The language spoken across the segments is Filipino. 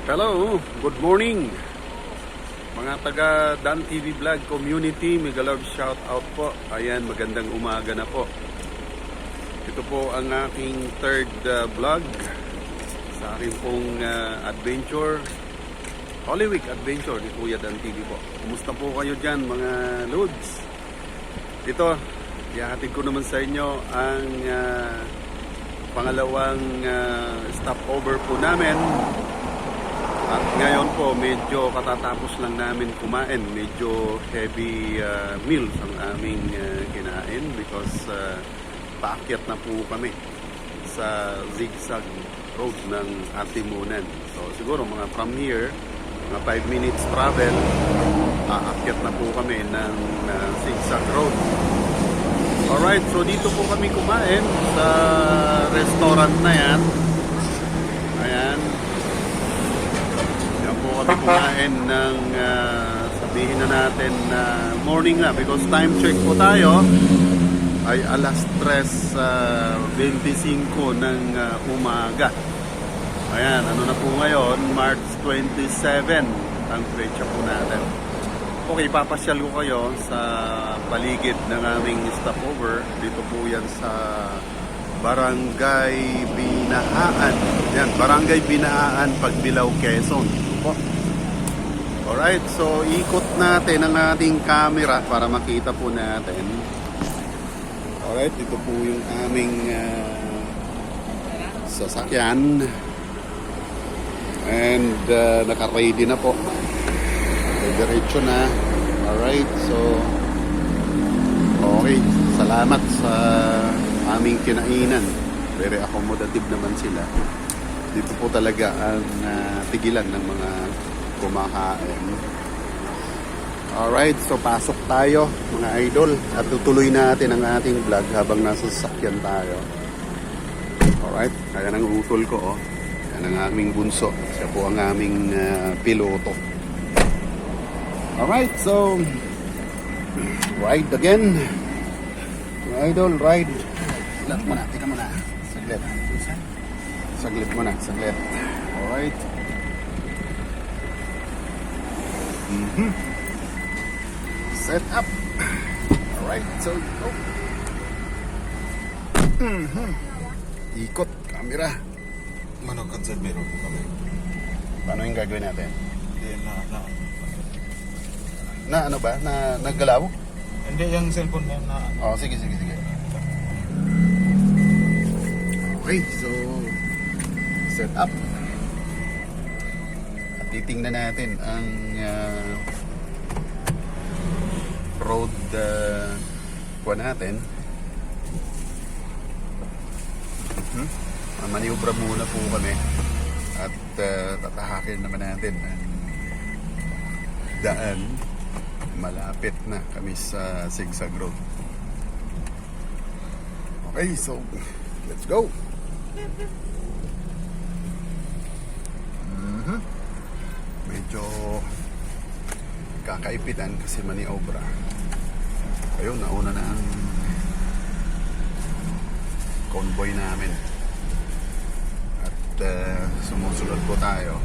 Hello, good morning mga taga Dan TV Vlog Community. Mega love shout out po. Ayan, magandang umaga na po. Ito po ang aking third vlog sa aking pong adventure, Holy Week adventure ni Kuya Dan TV po. Kumusta po kayo dyan mga loads? Ito, ihahatid ko naman sa inyo ang pangalawang stopover po namin. At ngayon po, medyo katatapos lang namin kumain. Medyo heavy meals ang aming kinain because paakyat na po kami sa zigzag road ng Atimunan. So siguro mga from here, mga 5 minutes travel, aakyat na po kami ng zigzag road. Alright, so dito po kami kumain sa restaurant na yan. Ayan. Kami kumain ng sabihin na natin morning na because time check po tayo ay alas 3:25 ng umaga. Ayan, ano na po ngayon, March 27 ang petsa po natin. Okay, papasyal ko kayo sa paligid ng aming stopover. Dito po yan sa Barangay Binahaan. Yan, Barangay Binahaan, Pagbilao, Quezon. Alright, so ikot natin ang ating camera para makita po natin. Alright, ito po yung aming sasakyan. And naka-ready na po. Diretso na. Alright, so okay, salamat sa aming kinainan. Very accommodative naman sila. Dito po talaga ang tigilan ng mga kumakain. Alright, so pasok tayo mga idol at tutuloy natin ang ating vlog habang nasa sasakyan tayo. Alright, kaya nang utol ko oh. Yan ang aming bunso. Siya po ang aming piloto. Alright, so ride again. Mga idol, ride. Tika muna. Saglit muna. Alright. Set up. Alright, so go. Ikot camera. Manood sa meron po kami. Paano yung gagawin natin? Hindi Na ano ba? Na naggalaw? Hindi yung cellphone mo na. Oh, sige. Okay, so set up. At titingnan natin ang road natin. Maniobra muna po kami at tatahakin naman natin ang daan. Malapit na kami sa zigzag road. Okay, so let's go. Medyo kakaipitan kasi maniobra. Ayun, nauna na ang convoy namin at sumusunod po tayo.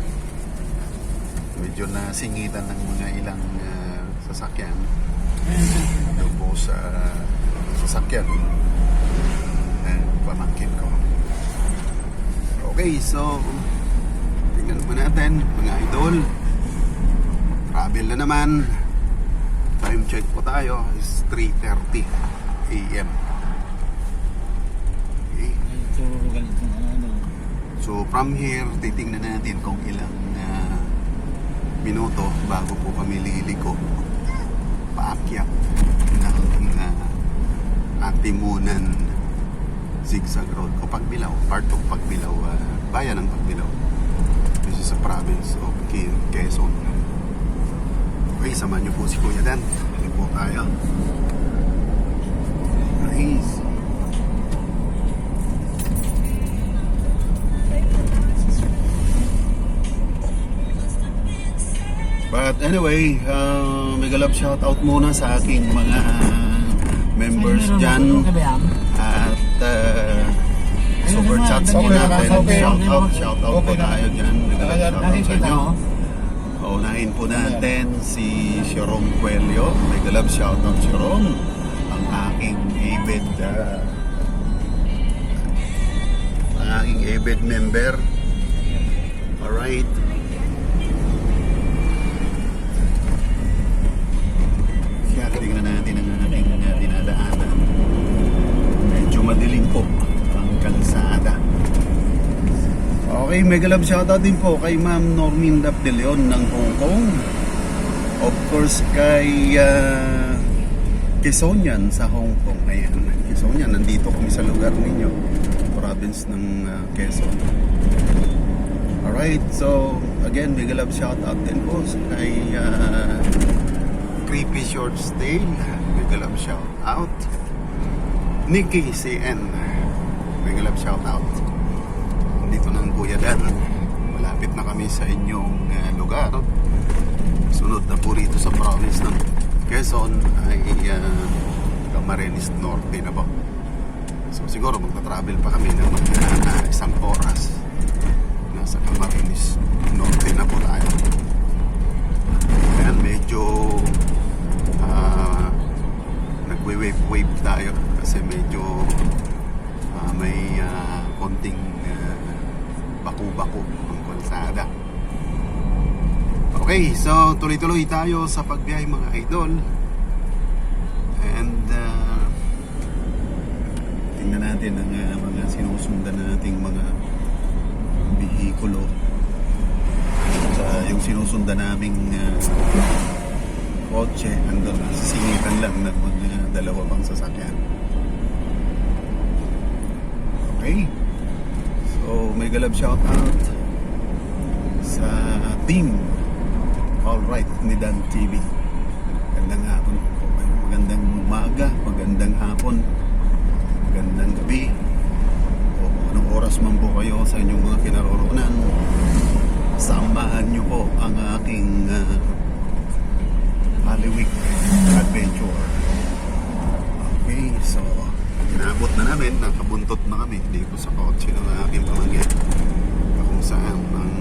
Medyo nasingitan ng mga ilang sasakyan doon po sa sasakyan and pamangkin ko. Okay, so tingnan po natin mga idol. Travel na naman. Time check po tayo is 3:30 AM. Okay. So from here, titingnan natin kung ilang minuto bago po kami liliko paakyat ng Atimunan zigzag road o Pagbilao, part of Pagbilao, bayan ng Pagbilao. This is a province of Quezon. Okay, samahan niyo po si Kuya Dan. Balik po tayo. Nice. But anyway, mega love shout out muna sa aking mga members dyan. At so super chats po natin. Shout out po tayo dyan. Shout out sa inyo. Unahin po natin si Sharon Cuello. May galab shout out Sharon. Ang aking ABED member. Alright. Kaya tingnan natin ang ating dinadaanan. Medyo madilim po ang kalsada. Okay, mega love shoutout din po kay Ma'am Norminda De Leon ng Hong Kong. Of course kay Quezonian sa Hong Kong. Ayan, Quezonian, nandito kami sa lugar ninyo. Province ng Quezon. Alright, so again, mega love shoutout din po kay Creepy Short Stay. Mega love shoutout. Nikki CN. Mega love shoutout. Dito ng Kuya Dan. Malapit na kami sa inyong lugar. Sunod na po rito sa province ng Quezon ay Camarines Norte na po. So siguro magta-travel pa kami ng mga isang oras. Nasa Camarines Norte na po tayo. Ayan, medyo nagwe-wave tayo kasi medyo may konting baku-baku ang kalsada. Okay, so tuloy-tuloy tayo sa pagbiyahe mga idol. And tingnan natin ang mga sinusundan nating mga bihikulo. Yung sinusundan naming kotse, hanggang sisingitan lang ng mga dalawa pang sasakyan. Okay. So, may galab shout out sa team Alright ni Dan TV. Magandang hapon po. Magandang umaga, magandang hapon, magandang gabi. O anong oras man po kayo sa inyong mga kinaroroonan. Samahan nyo po ang aking Holy Week adventure. Okay, so inabot na namin, nakabuntot na kami dito sa kotse ng aking pamangkin kung saan ang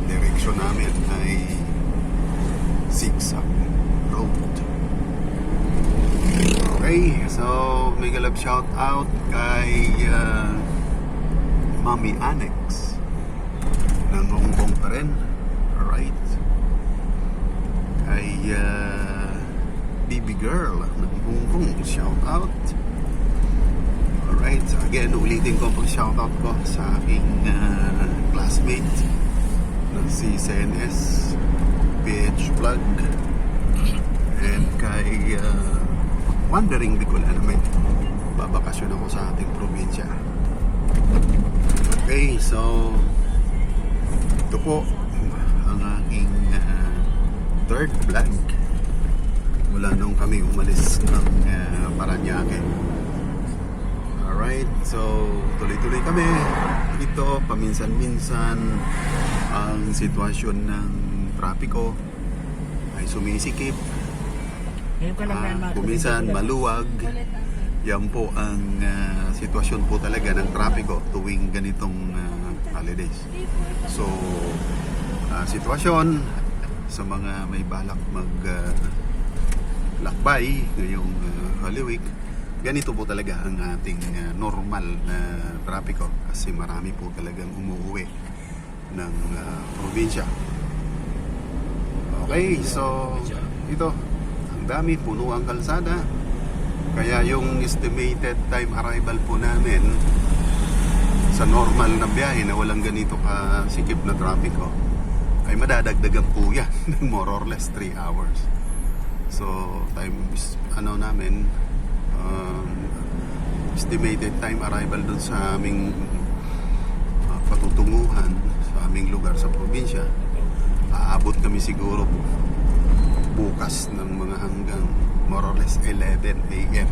direksyon namin ay zigzag road. Okay, so may galab shout out kay Mami Annex ng Hong Kong pa rin. Alright. Kay Baby Girl ng Hong Kong, shout out. Alright, so again, ulitin ko pag shoutout ko sa aking classmate ng si CNS PH Vlog and kay Wandering Bicol naman. Babakasyon ako sa ating probinsya. Okay, so ito po ang aking third vlog mula nung kami umalis ng Paranaque. Alright, so tuloy-tuloy kami dito. Paminsan-minsan ang sitwasyon ng trapiko ay sumisikip. Kuminsan maluwag. Yan po ang sitwasyon po talaga ng trapiko tuwing ganitong holidays. So, sitwasyon sa mga may balak lakbay ngayong Holy Week, ganito po talaga ang ating normal na trapiko kasi marami po talagang umuwi ng probinsya. Okay, so ito, ang dami, puno ang kalsada. Kaya yung estimated time arrival po namin sa normal na biyahe na walang ganito kasikip na trapiko ay madadagdagan po yan ng more or less 3 hours. So, namin estimated time arrival dun sa aming patutunguhan sa aming lugar sa probinsya, aabot kami siguro bukas ng mga hanggang more or less 11 a.m.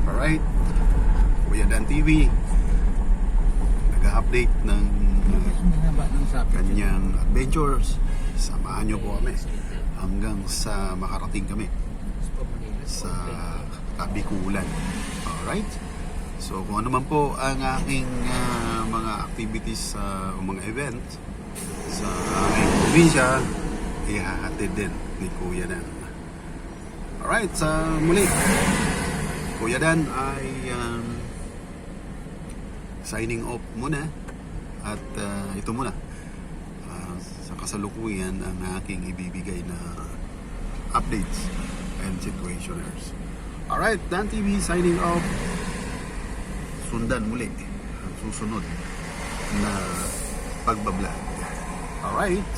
Alright, Kuya Dan TV nag-update ng kanyang adventures. Samahan nyo po kami hanggang sa makarating kami sa Kabikulan. Alright? So kung ano man po ang aking mga activities sa mga event sa aming probinsya, ihahatid din ni Kuya Dan. Alright, sa muli, Kuya Dan ay signing off muna at ito muna sa kasalukuyan ang aking ibibigay na updates and situationers. Alright, Dan TV signing off. Sundan muli ang susunod na pagbablog. Alright.